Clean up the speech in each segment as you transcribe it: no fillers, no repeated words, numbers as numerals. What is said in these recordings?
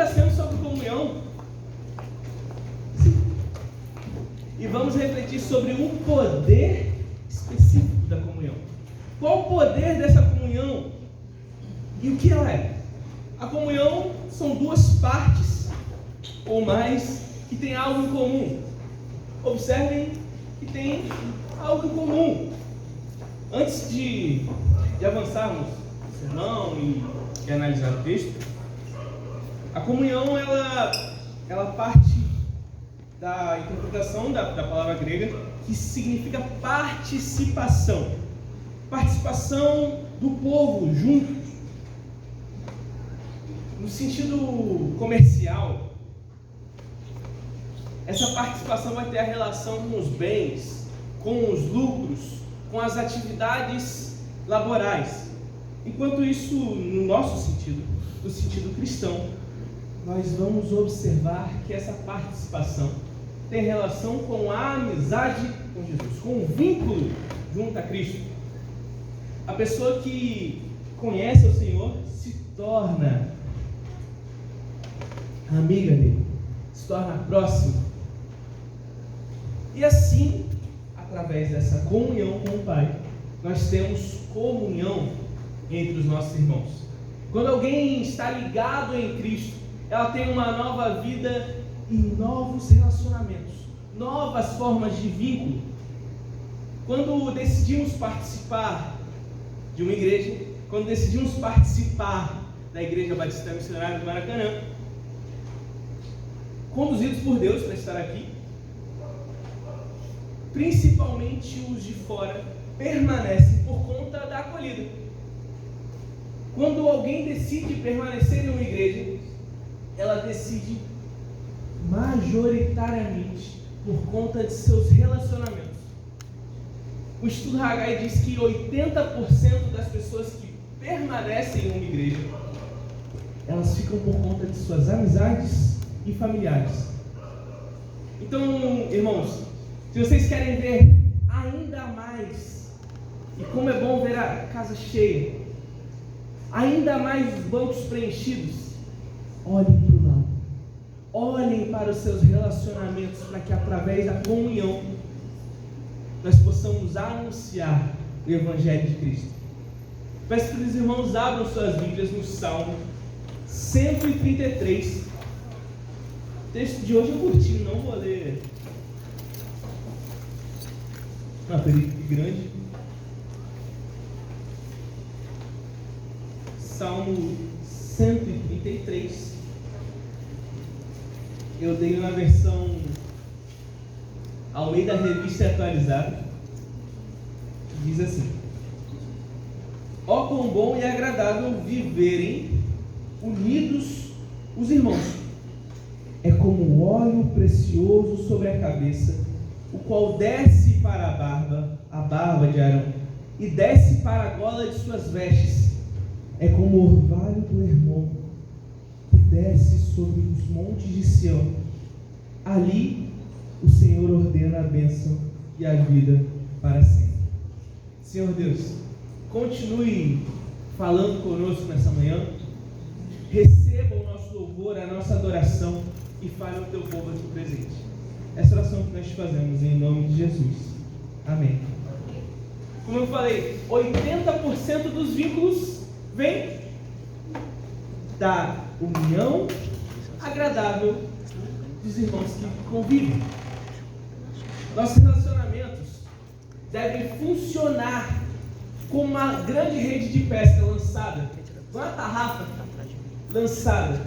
está sendo sobre comunhão. Sim. E vamos refletir sobre um poder específico da comunhão. Qual o poder dessa comunhão? E o que ela é? A comunhão são duas partes ou mais que têm algo em comum. Observem que tem algo em comum. Antes de avançarmos no sermão e analisar o texto, a comunhão ela parte da interpretação da palavra grega, que significa participação. Participação do povo juntos. No sentido comercial, essa participação vai ter a relação com os bens, com os lucros, com as atividades laborais. Enquanto isso, no nosso sentido, no sentido cristão, nós vamos observar que essa participação tem relação com a amizade com Jesus, com o vínculo junto a Cristo. A pessoa que conhece o Senhor se torna amiga dele, se torna próxima. E assim, através dessa comunhão com o Pai, nós temos comunhão entre os nossos irmãos. Quando alguém está ligado em Cristo, ela tem uma nova vida e novos relacionamentos, novas formas de vínculo. Quando decidimos participar de uma igreja, quando decidimos participar da Igreja Batista Missionária do Maracanã, conduzidos por Deus para estar aqui, principalmente os de fora permanecem por conta da acolhida. Quando alguém decide permanecer em uma igreja, ela decide majoritariamente por conta de seus relacionamentos. O Estudo Haggai diz que 80% das pessoas que permanecem em uma igreja, elas ficam por conta de suas amizades e familiares. Então, irmãos, se vocês querem ver ainda mais, e como é bom ver a casa cheia, ainda mais os bancos preenchidos, olhem para o lado, olhem para os seus relacionamentos, para que através da comunhão nós possamos anunciar o Evangelho de Cristo. Peço que os irmãos abram suas Bíblias no Salmo 133. O texto de hoje é curtinho, não vou ler uma período grande. Salmo 133. Eu dei uma versão Almeida Revista Atualizada, que diz assim: ó quão bom e agradável viverem unidos os irmãos. É como óleo precioso sobre a cabeça, o qual desce para a barba de Arão, e desce para a gola de suas vestes. É como o orvalho do Hermon, que desce sobre os montes de Sião. Ali o Senhor ordena a bênção e a vida para sempre. Senhor Deus, continue falando conosco nessa manhã. Receba o nosso louvor, a nossa adoração, e fale ao teu povo aqui presente. Essa oração que nós te fazemos em nome de Jesus. Amém. Como eu falei, 80% dos vínculos vem da união agradável dos irmãos que convivem. Nossos relacionamentos devem funcionar como uma grande rede de pesca lançada, uma tarrafa lançada.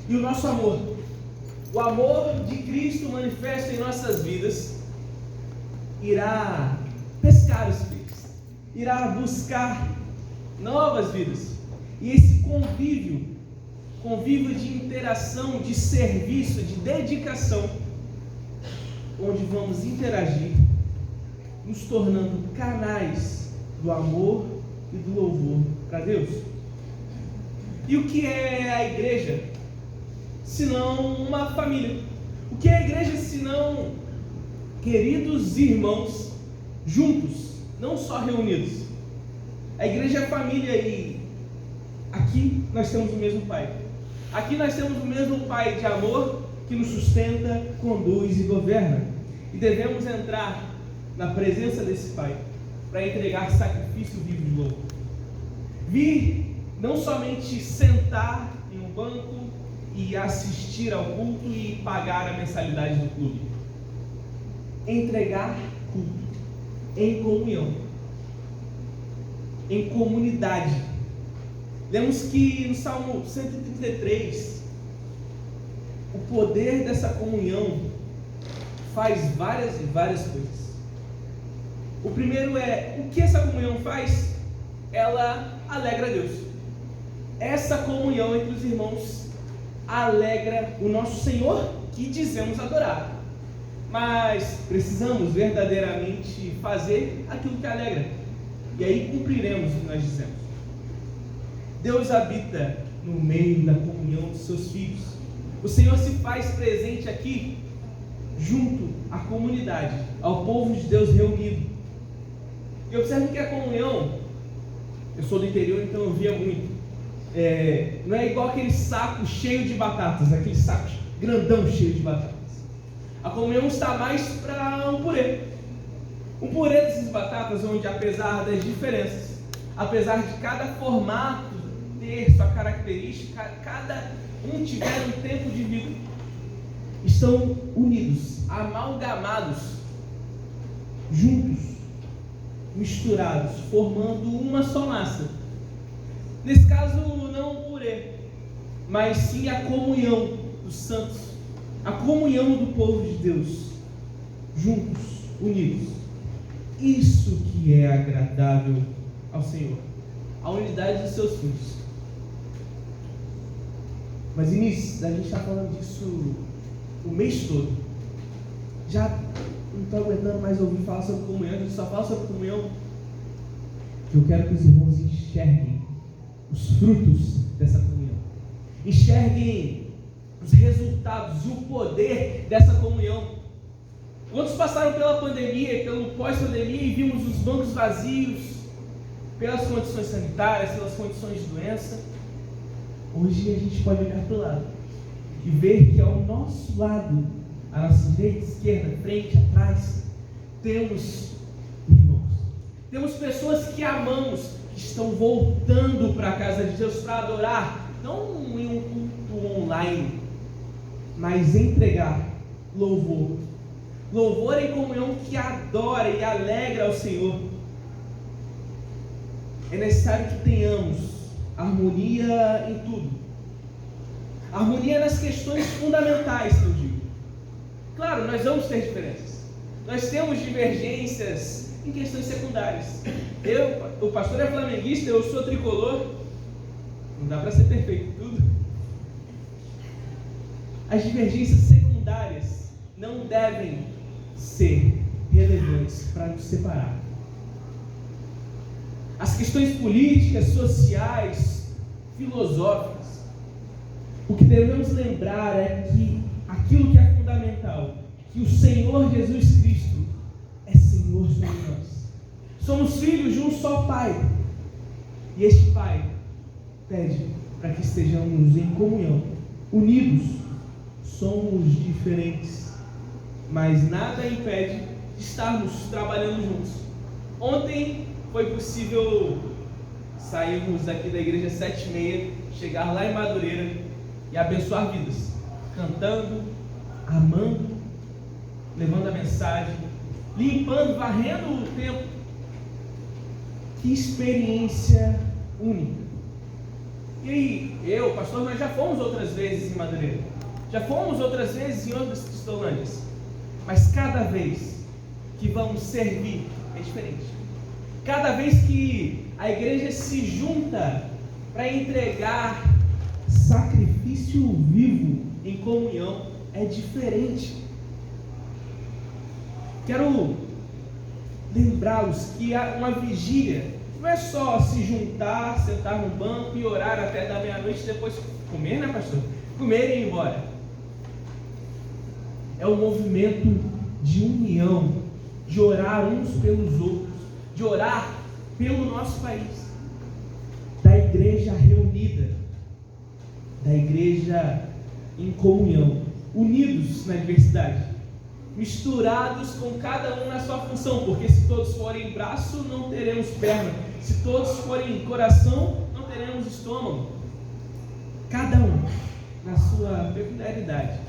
E o nosso amor, o amor de Cristo manifesto em nossas vidas, irá pescar os peixes, irá buscar novas vidas. E esse convívio de interação, de serviço, de dedicação, onde vamos interagir, nos tornando canais do amor e do louvor para Deus. E o que é a igreja, senão uma família? O que é a igreja, senão queridos irmãos juntos, não só reunidos? A igreja é família, e aqui nós temos o mesmo Pai. Aqui nós temos o mesmo Pai de amor que nos sustenta, conduz e governa. E devemos entrar na presença desse Pai para entregar sacrifício vivo de louvor. Vir não somente sentar em um banco e assistir ao culto e pagar a mensalidade do clube. Entregar culto em comunhão, em comunidade. Lemos que no Salmo 133, o poder dessa comunhão faz várias e várias coisas. O primeiro é, o que essa comunhão faz? Ela alegra Deus. Essa comunhão entre os irmãos alegra o nosso Senhor, que dizemos adorar. Mas precisamos verdadeiramente fazer aquilo que alegra. E aí cumpriremos o que nós dizemos. Deus habita no meio da comunhão dos seus filhos. O Senhor se faz presente aqui, junto à comunidade, ao povo de Deus reunido. E observe que a comunhão, eu sou do interior, então eu via muito, não é igual aquele saco cheio de batatas, aquele saco grandão cheio de batatas. A comunhão está mais para um purê. Um purê dessas batatas, onde apesar das diferenças, apesar de cada formato ter sua característica, cada um tiver um tempo de vida, estão unidos, amalgamados, juntos, misturados, formando uma só massa. Nesse caso, não o purê, mas sim a comunhão dos santos, a comunhão do povo de Deus, juntos, unidos. Isso que é agradável ao Senhor, a unidade dos seus filhos. Mas Inês, a gente está falando disso o mês todo. Já não estou aguentando mais ouvir falar sobre comunhão, a gente só fala sobre comunhão. Eu quero que os irmãos enxerguem os frutos dessa comunhão, enxerguem os resultados e o poder dessa comunhão. Quantos passaram pela pandemia, pelo pós-pandemia e vimos os bancos vazios, pelas condições sanitárias, pelas condições de doença? Hoje a gente pode olhar para o lado e ver que ao nosso lado, à nossa direita, esquerda, frente, atrás, temos irmãos, temos pessoas que amamos, que estão voltando para a casa de Deus para adorar, não em um culto online, mas entregar louvor. Louvor em comunhão que adora e alegra ao Senhor. É necessário que tenhamos harmonia em tudo. Harmonia nas questões fundamentais, que eu digo. Claro, nós vamos ter diferenças. Nós temos divergências em questões secundárias. O pastor é flamenguista, eu sou tricolor. Não dá para ser perfeito em tudo. As divergências secundárias não devem ser relevantes para nos separar. As questões políticas, sociais, filosóficas, o que devemos lembrar é que aquilo que é fundamental, que o Senhor Jesus Cristo é Senhor sobre nós. Somos filhos de um só Pai, e este Pai pede para que estejamos em comunhão, unidos. Somos diferentes, mas nada impede de estarmos trabalhando juntos. Ontem foi possível sairmos daqui da igreja 7h30, chegar lá em Madureira e abençoar vidas, cantando, amando, levando a mensagem, limpando, varrendo o templo. Que experiência única. E aí, pastor, nós já fomos outras vezes em Madureira, já fomos outras vezes em outras cristolândias, mas cada vez que vamos servir é diferente. Cada vez que a igreja se junta para entregar sacrifício vivo em comunhão, é diferente. Quero lembrá-los que uma vigília não é só se juntar, sentar no banco e orar até da meia-noite e depois comer, né, pastor? Comer e ir embora. É um movimento de união, de orar uns pelos outros, de orar pelo nosso país, da igreja reunida, da igreja em comunhão, unidos na diversidade, misturados com cada um na sua função, porque se todos forem braço, não teremos perna, se todos forem coração, não teremos estômago. Cada um na sua peculiaridade,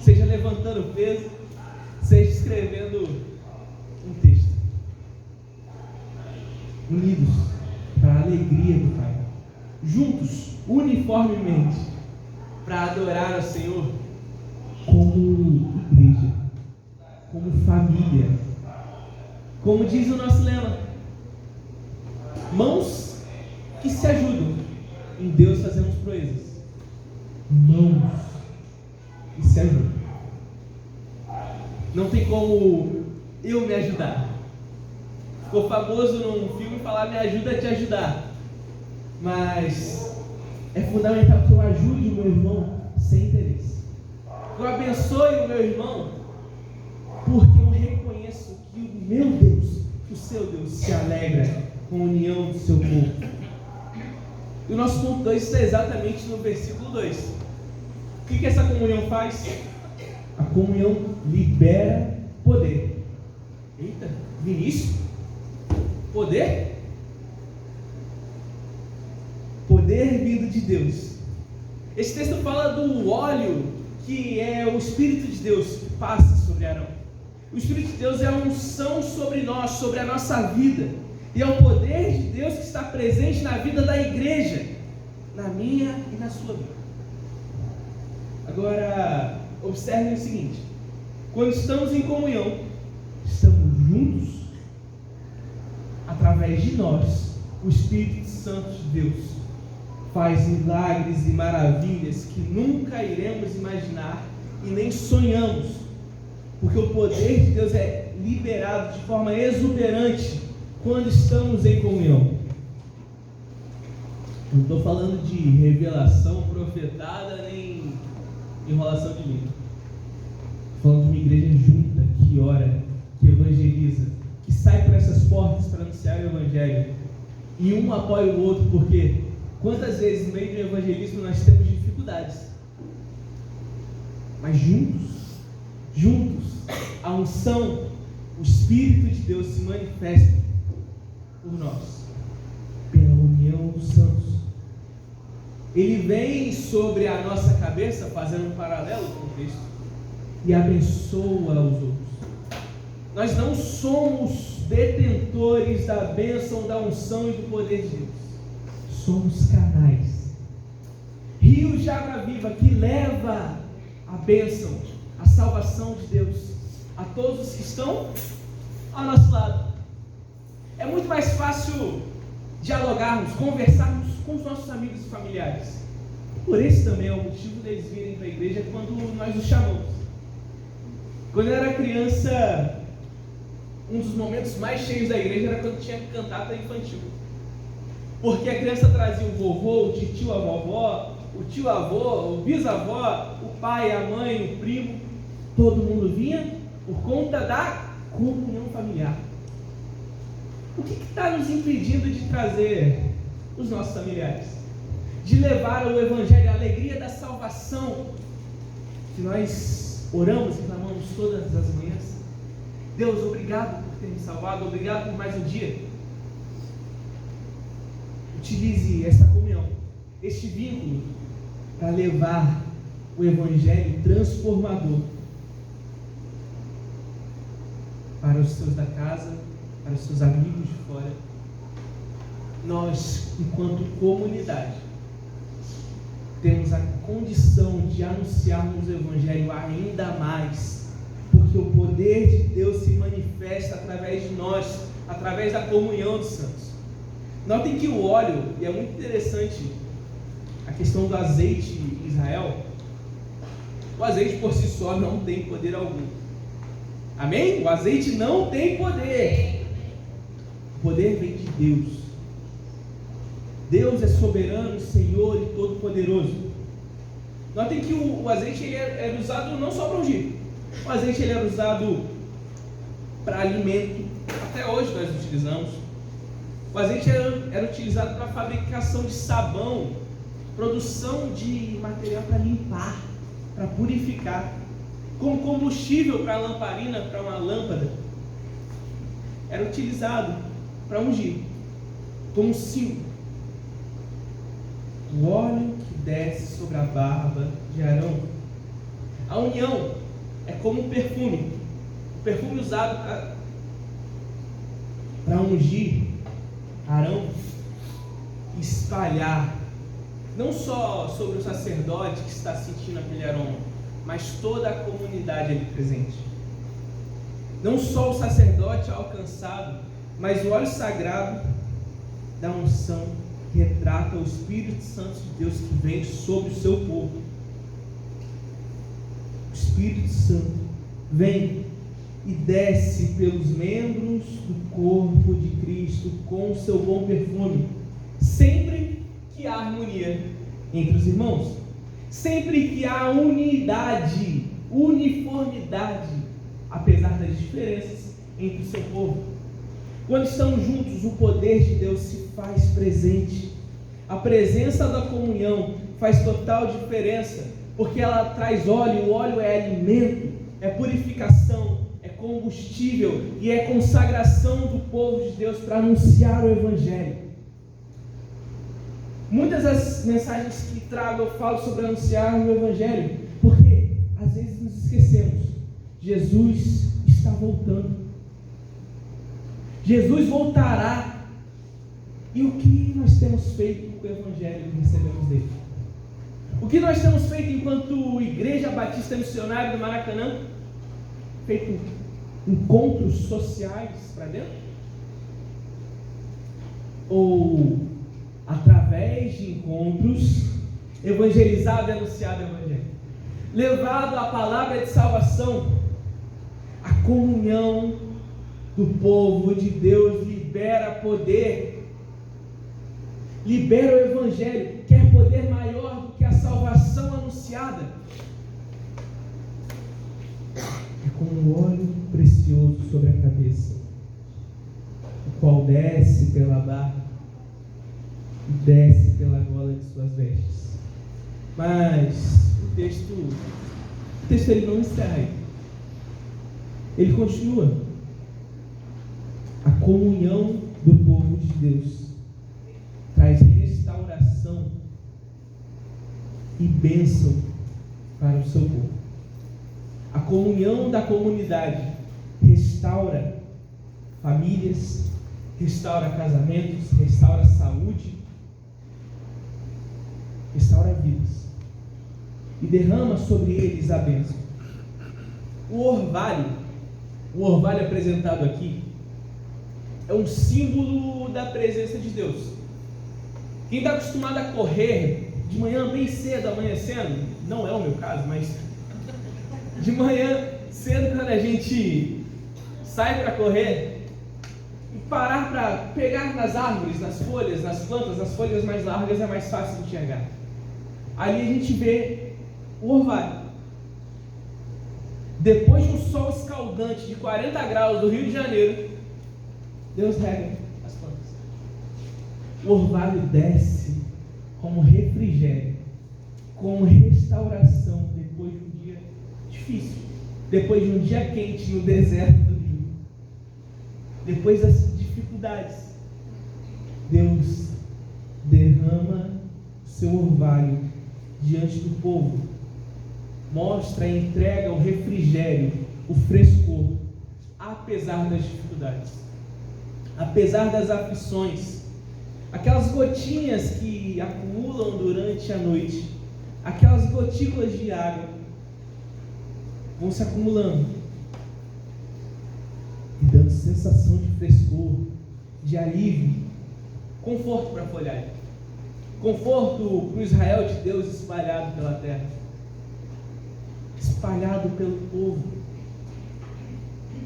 seja levantando peso, seja escrevendo um texto, unidos para a alegria do Pai, juntos, uniformemente, para adorar ao Senhor como igreja, como família, como diz o nosso lema, mãos que se ajudam, em Deus fazemos proezas. Mãos que se ajudam. Não tem como eu me ajudar. Ficou famoso num filme falar: me ajuda a te ajudar. Mas é fundamental que eu ajude o meu irmão sem interesse. Eu abençoe o meu irmão porque eu reconheço que o meu Deus, o seu Deus, se alegra com a união do seu povo. E o nosso ponto 2 está exatamente no versículo 2. O que essa comunhão faz? A comunhão libera poder. Eita, Vinícius? Poder? Poder vindo de Deus. Esse texto fala do óleo que é o Espírito de Deus que passa sobre Arão. O Espírito de Deus é a unção sobre nós, sobre a nossa vida. E é o poder de Deus que está presente na vida da igreja, na minha e na sua vida. Agora, observem o seguinte: quando estamos em comunhão, estamos juntos, através de nós, o Espírito Santo de Deus faz milagres e maravilhas que nunca iremos imaginar e nem sonhamos, porque o poder de Deus é liberado de forma exuberante quando estamos em comunhão. Não estou falando de revelação profetada nem enrolação de língua. Estou falando de uma igreja junta, que ora, que evangeliza, que sai por essas portas para anunciar o Evangelho, e um apoia o outro, porque quantas vezes no meio do evangelismo nós temos dificuldades, mas juntos, a unção, o Espírito de Deus se manifesta por nós, pela união dos santos. Ele vem sobre a nossa cabeça, fazendo um paralelo com o texto, e abençoa os outros. Nós não somos detentores da bênção, da unção e do poder de Deus. Somos canais, rios de água viva que leva a bênção, a salvação de Deus a todos os que estão ao nosso lado. É muito mais fácil dialogarmos, conversarmos com os nossos amigos e familiares. Por esse também é o motivo deles virem para a igreja quando nós os chamamos. Quando eu era criança, um dos momentos mais cheios da igreja era quando tinha cantata infantil. Porque a criança trazia o vovô, o tio, a vovó, o tio-avô, o bisavó, o pai, a mãe, o primo. Todo mundo vinha por conta da comunhão familiar. O que está nos impedindo de trazer os nossos familiares? De levar o Evangelho, a alegria da salvação, que nós oramos e clamamos todas as manhãs? Deus, obrigado por ter me salvado, obrigado por mais um dia. Utilize essa comunhão, este vínculo, para levar o Evangelho transformador para os seus da casa, para os seus amigos de fora. Nós, enquanto comunidade, temos a condição de anunciarmos o Evangelho ainda mais, porque o poder de Deus se manifesta através de nós, através da comunhão dos santos. Notem que o óleo, e é muito interessante a questão do azeite em Israel, o azeite por si só não tem poder algum. Amém? O azeite não tem poder. O poder vem de Deus. Deus é soberano, Senhor e Todo-Poderoso. Notem que o azeite ele era usado não só para ungir. O azeite ele era usado para alimento. Até hoje nós utilizamos. O azeite era utilizado para a fabricação de sabão, produção de material para limpar, para purificar, como combustível para a lamparina, para uma lâmpada, era utilizado para ungir, como símbolo. O óleo que desce sobre a barba de Arão. A união é como um perfume, o perfume usado para ungir Arão, espalhar, não só sobre o sacerdote que está sentindo aquele aroma, mas toda a comunidade ali presente. Não só o sacerdote alcançado, mas o óleo sagrado da unção retrata o Espírito Santo de Deus que vem sobre o seu povo. O Espírito Santo vem e desce pelos membros do corpo de Cristo com o seu bom perfume, sempre que há harmonia entre os irmãos, sempre que há unidade, uniformidade, apesar das diferenças entre o seu povo. Quando estão juntos, o poder de Deus se faz presente. A presença da comunhão faz total diferença, porque ela traz óleo. O óleo é alimento, é purificação, é combustível e é consagração do povo de Deus para anunciar o Evangelho. Muitas das mensagens que trago eu falo sobre anunciar o Evangelho, porque às vezes nos esquecemos. Jesus está voltando. Jesus voltará. E o que nós temos feito com o Evangelho que recebemos dele? O que nós temos feito enquanto Igreja Batista Missionária do Maracanã? Feito encontros sociais para dentro? Ou através de encontros evangelizado e anunciado o Evangelho? Levado a palavra de salvação, a comunhão do povo de Deus libera poder, libera o Evangelho. Quer poder maior do que a salvação anunciada? É como um óleo precioso sobre a cabeça, o qual desce pela barba e desce pela gola de suas vestes. Mas o texto ele não encerra aí. Ele continua. A comunhão do povo de Deus traz restauração e bênção para o seu povo. A comunhão da comunidade restaura famílias, restaura casamentos, restaura saúde, restaura vidas e derrama sobre eles a bênção. O orvalho apresentado aqui é um símbolo da presença de Deus. Quem está acostumado a correr de manhã bem cedo, amanhecendo, não é o meu caso, mas de manhã cedo, quando a gente sai para correr e parar para pegar nas árvores, nas folhas, nas plantas, nas folhas mais largas é mais fácil de enxergar. Ali a gente vê o orvalho. Depois de um sol escaldante de 40 graus do Rio de Janeiro, Deus rega as plantas. O orvalho desce como refrigério, como restauração depois de um dia difícil, depois de um dia quente no deserto do Rio, depois das dificuldades. Deus derrama o seu orvalho diante do povo, mostra e entrega o refrigério, o frescor, apesar das dificuldades, apesar das aflições, aquelas gotinhas que acumulam durante a noite, aquelas gotículas de água vão se acumulando e dando sensação de frescor, de alívio, conforto para a folhagem, conforto para o Israel de Deus espalhado pela terra, espalhado pelo povo.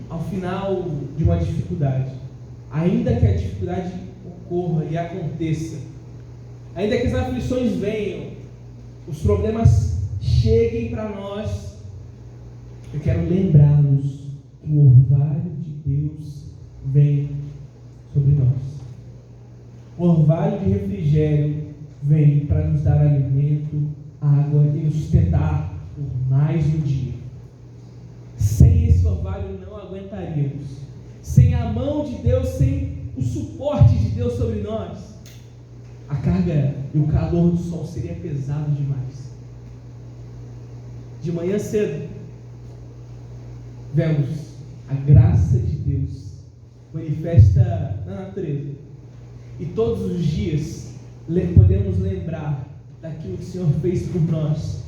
Ao final de uma dificuldade, ainda que a dificuldade ocorra e aconteça, ainda que as aflições venham, os problemas cheguem para nós, eu quero lembrá-los que o orvalho de Deus vem sobre nós. O orvalho de refrigério vem para nos dar alimento, água e nos sustentar por mais um dia. Sem esse orvalho não aguentaríamos. Sem a mão de Deus, sem o suporte de Deus sobre nós, a carga e o calor do sol seria pesado demais. De manhã cedo, vemos a graça de Deus manifesta na natureza. E todos os dias podemos lembrar daquilo que o Senhor fez por nós.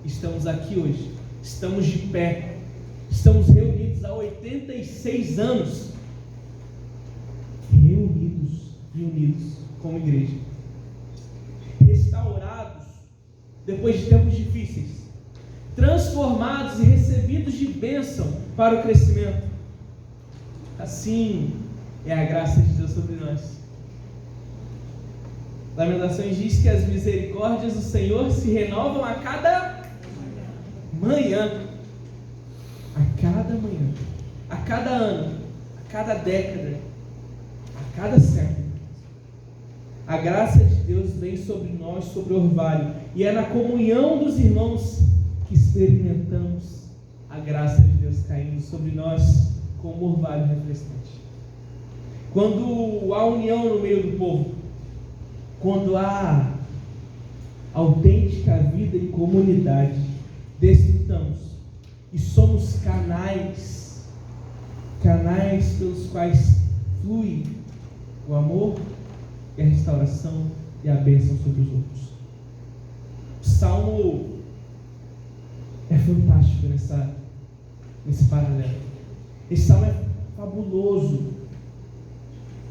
Estamos aqui hoje, estamos de pé, estamos reunidos há 86 anos, reunidos como igreja, restaurados depois de tempos difíceis, transformados e recebidos de bênção para o crescimento. Assim é a graça de Deus sobre nós. Lamentações diz que as misericórdias do Senhor se renovam a cada manhã, a cada ano, a cada década, a cada século. A graça de Deus vem sobre nós, sobre o orvalho, e é na comunhão dos irmãos que experimentamos a graça de Deus caindo sobre nós como orvalho refrescante. Quando há união no meio do povo, quando há autêntica vida em comunidade, desfrutamos e somos canais pelos quais flui o amor e a restauração e a bênção sobre os outros. O Salmo é fantástico nesse paralelo. Esse Salmo é fabuloso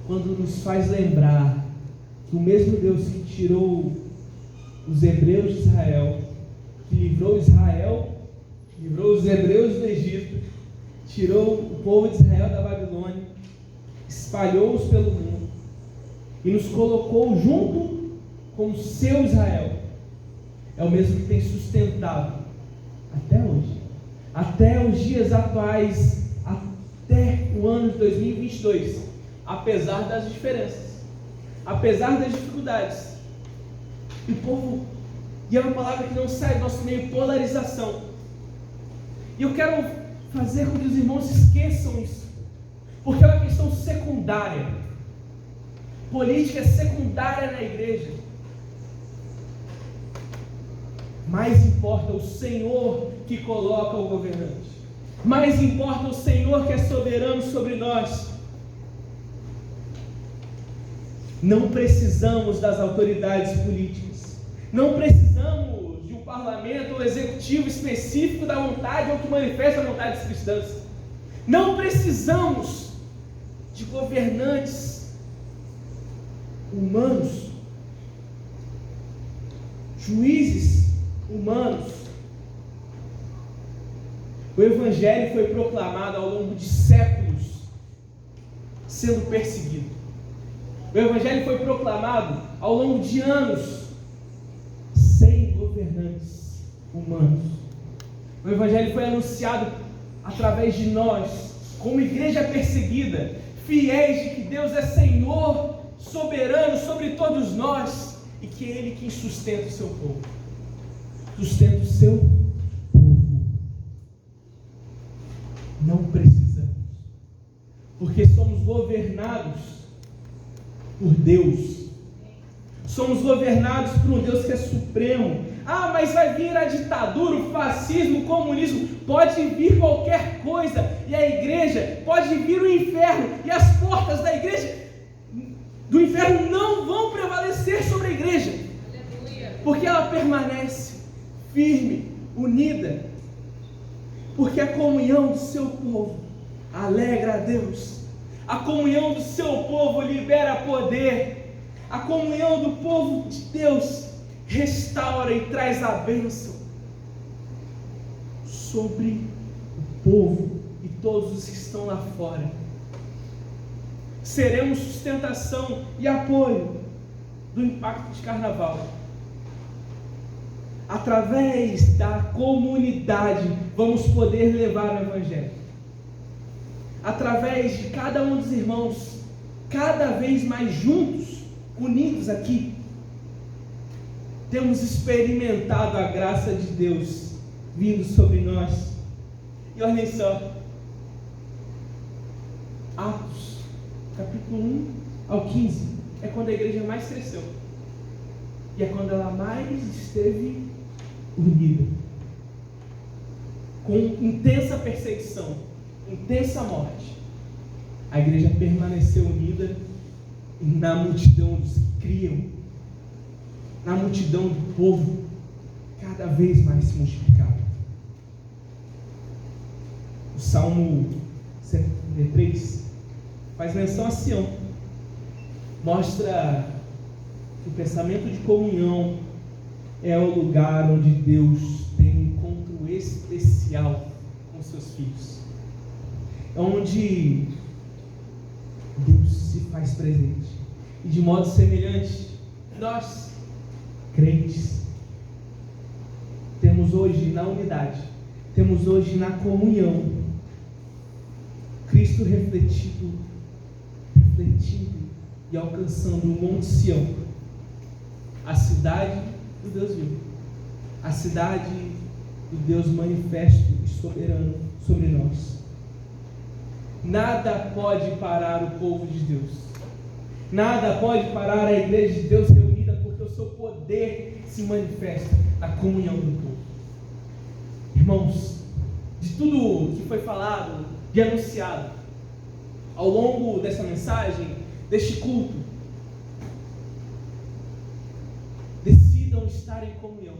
quando nos faz lembrar que o mesmo Deus que tirou os hebreus de Israel, que livrou os hebreus do Egito, tirou o povo de Israel da Babilônia, espalhou-os pelo mundo e nos colocou junto com o seu Israel, é o mesmo que tem sustentado até hoje, até os dias atuais, até o ano de 2022, apesar das diferenças, apesar das dificuldades. E o povo, e é uma palavra que não sai do nosso meio, polarização. E eu quero fazer com que os irmãos esqueçam isso, porque é uma questão secundária. Política é secundária na igreja. Mais importa o Senhor que coloca o governante. Mais importa o Senhor que é soberano sobre nós. Não precisamos das autoridades políticas. Não precisamos de um parlamento ou executivo específico da vontade ou que manifesta a vontade dos cristãos. Não precisamos de governantes humanos, juízes humanos. O Evangelho foi proclamado ao longo de séculos, sendo perseguido. O Evangelho foi proclamado ao longo de anos, sem governantes humanos. O Evangelho foi anunciado através de nós, como igreja perseguida, fiéis de que Deus é Senhor, soberano sobre todos nós, e que é Ele quem sustenta o seu povo. Sustenta o seu povo. Não precisamos, porque somos governados por Deus. Somos governados por um Deus que é supremo. Ah, mas vai vir a ditadura, o fascismo, o comunismo. Pode vir qualquer coisa, e a igreja, pode vir o inferno, e as portas da igreja, do inferno, não vão prevalecer sobre a igreja. Aleluia. Porque ela permanece firme, unida, porque a comunhão do seu povo alegra a Deus. A comunhão do seu povo libera poder. A comunhão do povo de Deus restaura e traz a bênção sobre o povo e todos os que estão lá fora. Seremos sustentação e apoio do impacto de carnaval. Através da comunidade vamos poder levar o Evangelho. Através de cada um dos irmãos, cada vez mais juntos, unidos aqui, temos experimentado a graça de Deus vindo sobre nós. E olhem só, Atos, capítulo 1 ao 15, é quando a igreja mais cresceu. E é quando ela mais esteve unida. Com intensa perseguição, intensa morte, a igreja permaneceu unida na multidão dos que criam, na multidão do povo, cada vez mais se multiplicava. O Salmo 133 faz menção a Sião, mostra que o pensamento de comunhão é o lugar onde Deus tem um encontro especial com seus filhos, é onde Deus se faz presente. E de modo semelhante, nós, crentes, temos hoje na unidade, temos hoje na comunhão, Cristo refletindo e alcançando o Monte Sião, a cidade do Deus vivo, a cidade do Deus manifesto e soberano sobre nós. Nada pode parar o povo de Deus, nada pode parar a igreja de Deus reunida, porque o seu poder se manifesta na comunhão do povo. Irmãos, de tudo que foi falado e anunciado ao longo dessa mensagem, deste culto, decidam estar em comunhão.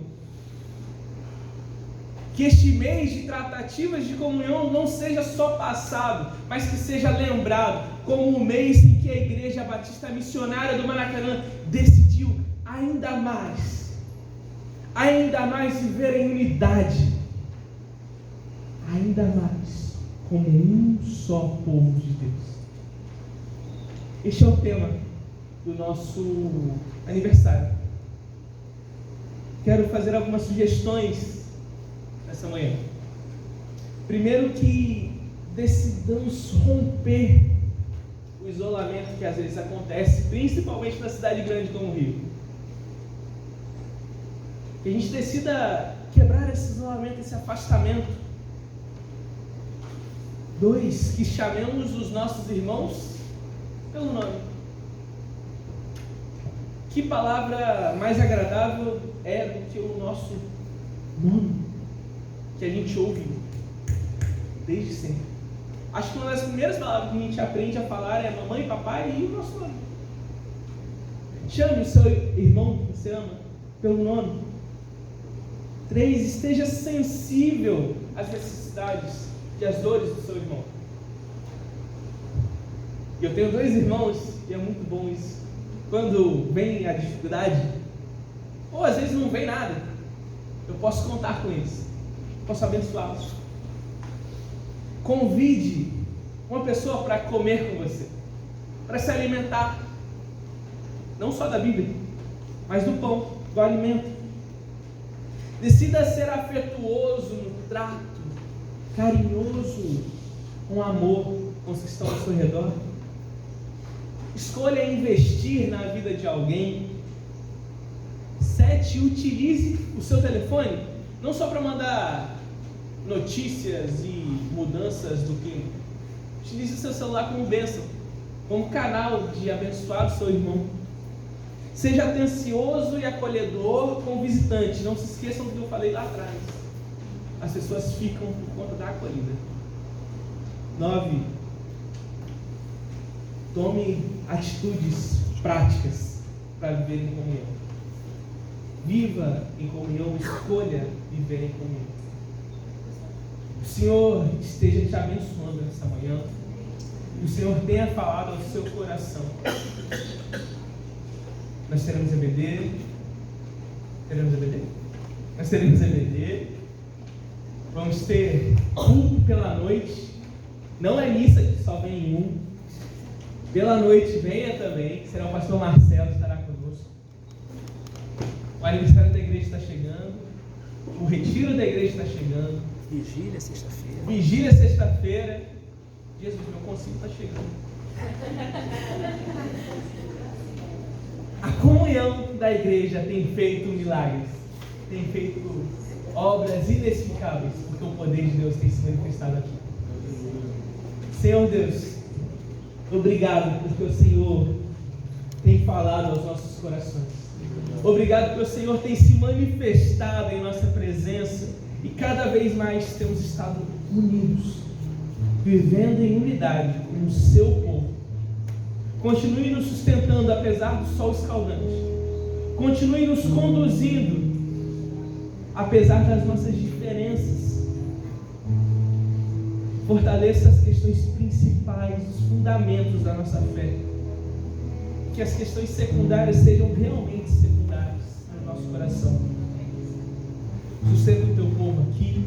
Que este mês de tratativas de comunhão não seja só passado, mas que seja lembrado como o mês em que a Igreja Batista Missionária do Maracanã decidiu ainda mais viver em unidade, ainda mais como um só povo de Deus. Este é o tema do nosso aniversário. Quero fazer algumas sugestões nessa manhã. Primeiro, que decidamos romper o isolamento que às vezes acontece, principalmente na cidade grande como o Rio. Que a gente decida quebrar esse isolamento, esse afastamento. 2, que chamemos os nossos irmãos pelo nome. Que palavra mais agradável é do que o nosso nome, que a gente ouve desde sempre. Acho que uma das primeiras palavras que a gente aprende a falar é mamãe, papai e o nosso nome. Chame o seu irmão que você ama pelo nome. 3, esteja sensível às necessidades e às dores do seu irmão. Eu tenho 2 irmãos e é muito bom isso. Quando vem a dificuldade, ou às vezes não vem nada, eu posso contar com eles, posso abençoá-los. Convide uma pessoa para comer com você, para se alimentar, não só da Bíblia, mas do pão, do alimento. Decida ser afetuoso no trato, carinhoso, com amor com os que estão ao seu redor. Escolha investir na vida de alguém. 7, utilize o seu telefone, não só para mandar notícias e mudanças do clima. Utilize o seu celular como bênção, como canal de abençoar o seu irmão. Seja atencioso e acolhedor com o visitante. Não se esqueçam do que eu falei lá atrás. As pessoas ficam por conta da acolhida. 9. Tome atitudes práticas para viver em comunhão. Viva em comunhão, escolha viver em comunhão. O Senhor esteja te abençoando nessa manhã. Que o Senhor tenha falado ao seu coração. Nós teremos EBD. Nós teremos EBD. Vamos ter culto pela noite. Não é missa que só vem em um. Pela noite venha também. Será o pastor Marcelo que estará conosco. O aniversário da igreja está chegando. O retiro da igreja está chegando. Vigília sexta-feira. Vigília sexta-feira. Jesus, meu consigo está chegando. A comunhão da igreja tem feito milagres, tem feito obras inexplicáveis, porque o poder de Deus tem se manifestado aqui. Senhor Deus, obrigado porque o Senhor tem falado aos nossos corações. Obrigado porque o Senhor tem se manifestado em nossa presença e cada vez mais temos estado unidos, vivendo em unidade com o seu povo. Continue nos sustentando apesar do sol escaldante. Continue nos conduzindo apesar das nossas diferenças. Fortaleça as questões principais, os fundamentos da nossa fé. Que as questões secundárias sejam realmente secundárias no nosso coração. Sustenta o teu povo aqui.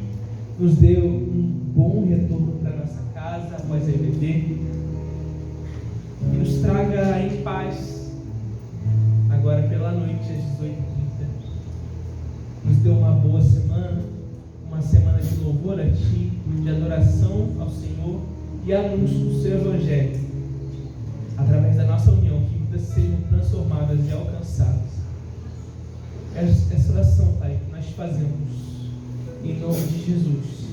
Nos dê um bom retorno para nossa casa após a EBD. E nos traga em paz agora pela noite às 18h30. Nos dê uma boa semana, uma semana de louvor a Ti, de adoração ao Senhor e anúncio do Seu Evangelho, através da nossa união, que vidas sejam transformadas e alcançadas. Essa oração, Pai, que nós fazemos em nome de Jesus.